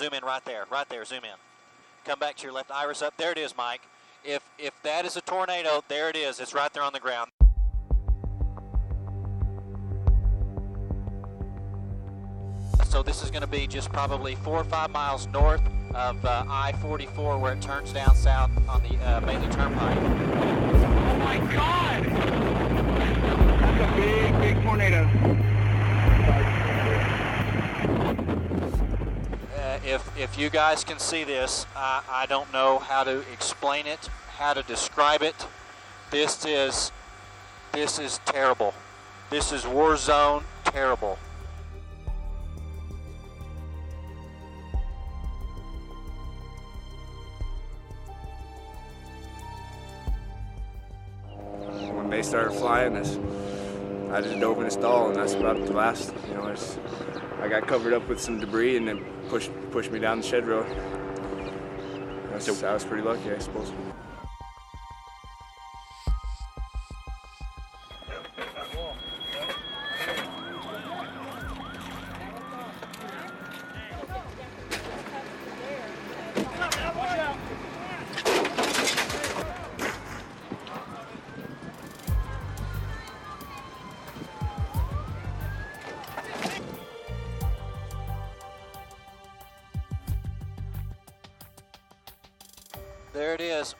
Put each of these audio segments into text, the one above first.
zoom in right there, zoom in. Come back to your left, iris up. There it is, Mike. If that is a tornado, there it is. It's right there on the ground. So this is going to be just probably 4 or 5 miles north of I-44 where it turns down south on the Bailey Turnpike. Oh my God! That's a big, big tornado. If you guys can see this, I don't know how to explain it, how to describe it. This is terrible. This is war zone terrible. When they started flying, I just dove in a stall, and that's about the last. You know, I got covered up with some debris, and then pushed me down the shed road. I was pretty lucky, I suppose. There it is.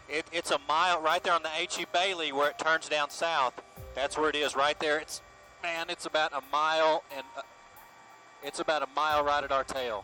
It's a mile right there on the H.E. Bailey where it turns down south. That's where it is right there. It's about a mile, and it's about a mile right at our tail.